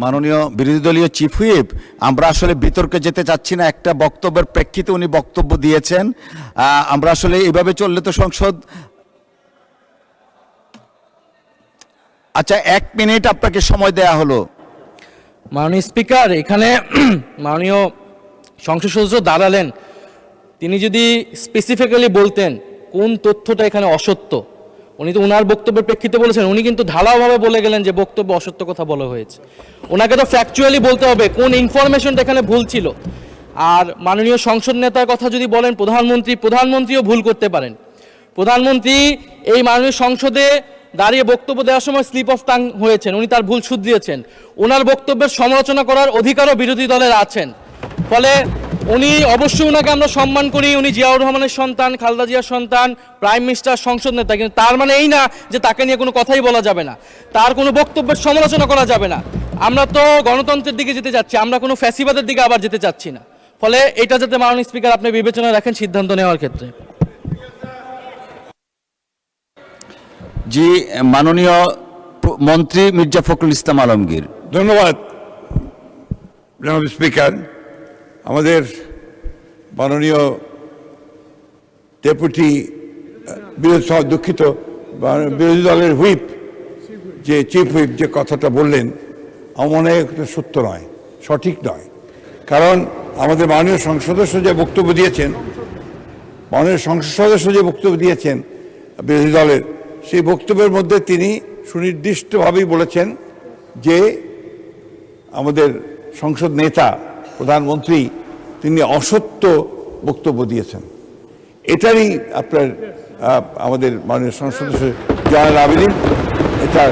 মাননীয় বিরোধী দলীয় চিফ হুইপ, আমরা আসলে বিতর্কে যেতে চাচ্ছি না, একটা বক্তব্যের প্রেক্ষিতে উনি বক্তব্য দিয়েছেন। আমরা আসলে এইভাবে চললে তো সংসদ, আচ্ছা 1 মিনিট আপনাকে সময় দেয়া হলো। মাননীয় স্পিকার, এখানে মাননীয় সংসদ সদস্য দাঁড়ালেন, তিনি যদি স্পেসিফিক্যালি বলতেন কোন তথ্যটা এখানে অসত্য। উনি তো ওনার বক্তব্যের প্রেক্ষিতে বলেছেন, উনি কিন্তু ঢালাওভাবে বলে গেলেন যে বক্তব্য অসত্য কথা বলা হয়েছে। ওনাকে তো ফ্যাকচুয়ালি বলতে হবে কোন ইনফরমেশনটা এখানে ভুল ছিল। আর মাননীয় সংসদ নেতার কথা যদি বলেন, প্রধানমন্ত্রীও ভুল করতে পারেন। প্রধানমন্ত্রী এই মাননীয় সংসদে দাঁড়িয়ে বক্তব্য দেওয়ার সময় স্লিপ অফ টাং হয়েছেন, উনি তার ভুল শুধরিয়েছেন। ওনার বক্তব্যের সমালোচনা করার অধিকারও বিরোধী দলের আছেন। ফলে উনি অবশ্যই, ওনাকে আমরা সম্মান করি, উনি জিয়াউর রহমানের সন্তান, খালেদা জিয়ার সন্তান, প্রাইম মিনিস্টার, সংসদ নেতা, কিন্তু তার মানে এই না যে তাকে নিয়ে কোনো কথাই বলা যাবে না, তার কোনো বক্তব্যের সমালোচনা করা যাবে না। আমরা তো গণতন্ত্রের দিকে যেতে চাচ্ছি, আমরা কোনো ফ্যাসিবাদের দিকে আবার যেতে চাচ্ছি না। ফলে এটা যাতে মাননীয় স্পিকার আপনি বিবেচনা রাখেন সিদ্ধান্ত নেওয়ার ক্ষেত্রে। জি, মাননীয় মন্ত্রী মির্জা ফখরুল ইসলাম আলমগীর। ধন্যবাদ জনাব স্পিকার। আমাদের মাননীয় ডেপুটি বিরোধী দলের হুইপ, যে চিফ হুইপ যে কথাটা বললেন, আমার মনে হয় এটা সত্য নয়, সঠিক নয়। কারণ আমাদের মাননীয় সংসদ সদস্য যে বক্তব্য দিয়েছেন, বিরোধী দলের, সেই বক্তব্যের মধ্যে তিনি সুনির্দিষ্টভাবেই বলেছেন যে আমাদের সংসদ নেতা, প্রধানমন্ত্রী, তিনি অসত্য বক্তব্য দিয়েছেন। এটারই আপনার আমাদের মাননীয় সংসদ সদস্য জয়নাল আবেদীন এটা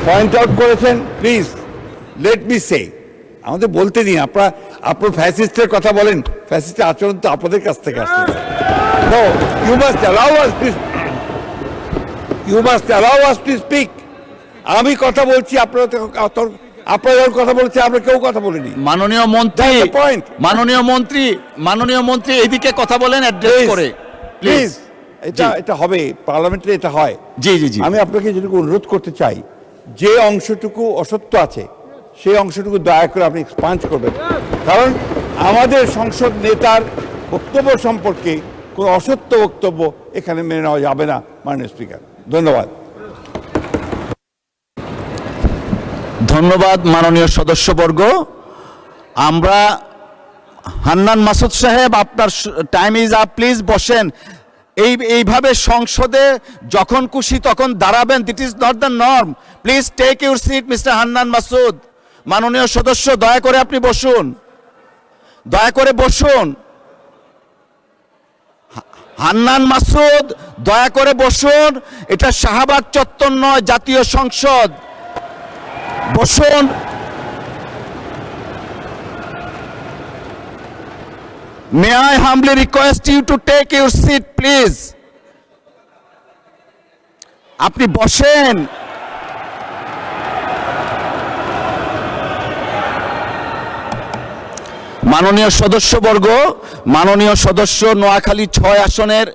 পয়েন্ট আউট করেছেন। প্লিজ লেট মি সে, আমাদের বলতে দিন। আপনার ফ্যাসিস্টের কথা বলেন, ফ্যাসিস্টের আচরণ তো আপনাদের কাছ থেকে আসছে। No, you must allow us to speak. আমি কথা বলছি, আপনারা কথা বলছে, আমরা কেউ কথা বলিনি। মাননীয় মন্ত্রী এইদিকে কথা বলেন, অ্যাড্রেস করে প্লিজ। এটা হবে পার্লামেন্টে, এটা হয়। জি জি জি, আমি আপনাকে যেটুকু অনুরোধ করতে চাই, যে অংশটুকু অসত্য আছে সেই অংশটুকু দয়া করে আপনি এক্সপাঞ্জ করবেন। কারণ আমাদের সংসদ নেতার বক্তব্য সম্পর্কে কোনো অসত্য বক্তব্য এখানে মেনে নেওয়া যাবে না মাননীয় স্পিকার। ধন্যবাদ। ধন্যবাদ মাননীয় সদস্যবর্গ। আমরা হান্নান মাসুদ সাহেব, আপনার টাইম ইজ আপ, প্লিজ বসেন। এইভাবে সংসদে যখন খুশি তখন দাঁড়াবেন, this is not the norm. Please take your seat mister Hannan Masud. মাননীয় সদস্য, দয়া করে আপনি বসুন, দয়া করে বসুন। হান্নান মাসুদ, দয়া করে বসুন। এটা শাহবাগ চত্বর নয়, জাতীয় সংসদ। বসুন। May I humbly request you to take your seat, please? আপনি বসেন। মাননীয় সদস্যবর্গ, মাননীয় সদস্য নোয়াখালী 6 আসনের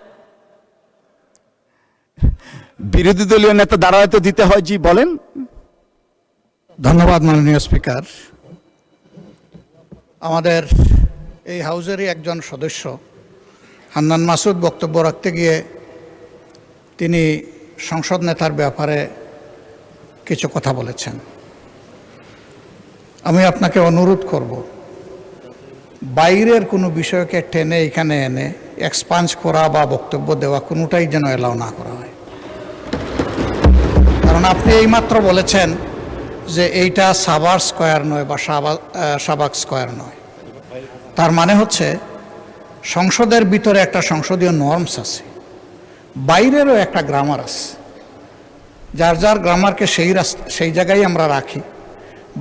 বিরোধী দলীয় নেতা দাঁড়াতে দিতে হয়। জি বলেন। ধন্যবাদ মাননীয় স্পিকার। আমাদের এই হাউজেরই একজন সদস্য হান্নান মাসুদ বক্তব্য রাখতে গিয়ে তিনি সংসদ নেতার ব্যাপারে কিছু কথা বলেছেন। আমি আপনাকে অনুরোধ করব, বাইরের কোনো বিষয়কে টেনে এখানে এনে এক্সপাঞ্জ করা বা বক্তব্য দেওয়া কোনোটাই যেন এলাও না করা হয়। কারণ আপনি এইমাত্র বলেছেন যে এইটা সাভার স্কয়ার নয় বা শাহবাগ স্কয়ার নয়। তার মানে হচ্ছে সংসদের ভিতরে একটা সংসদীয় নর্মস আছে, বাইরেরও একটা গ্রামার আছে। যার যার গ্রামারকে সেই জায়গায় আমরা রাখি।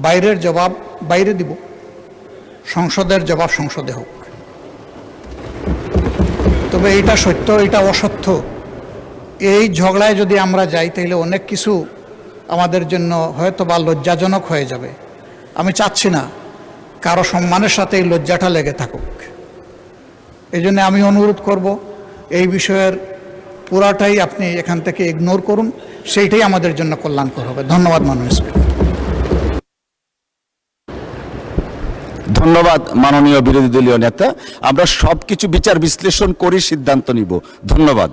বাইরের জবাব বাইরে দিব, সংসদের জবাব সংসদে হোক। তবে এইটা সত্য, এটা অসত্য, এই ঝগড়ায় যদি আমরা যাই তাহলে অনেক কিছু আমাদের জন্য হয়তো বা লজ্জাজনক হয়ে যাবে। আমি চাচ্ছি না কারো সম্মানের সাথে এই লজ্জাটা লেগে থাকুক। এই জন্য আমি অনুরোধ করব, এই বিষয়ের পুরাটাই আপনি এখান থেকে ইগনোর করুন, সেইটাই আমাদের জন্য কল্যাণকর হবে। ধন্যবাদ মাননীয় স্পিকার। ধন্যবাদ মাননীয় বিরোধী দলীয় নেতা। আমরা সবকিছু বিচার বিশ্লেষণ করে সিদ্ধান্ত নিব। ধন্যবাদ।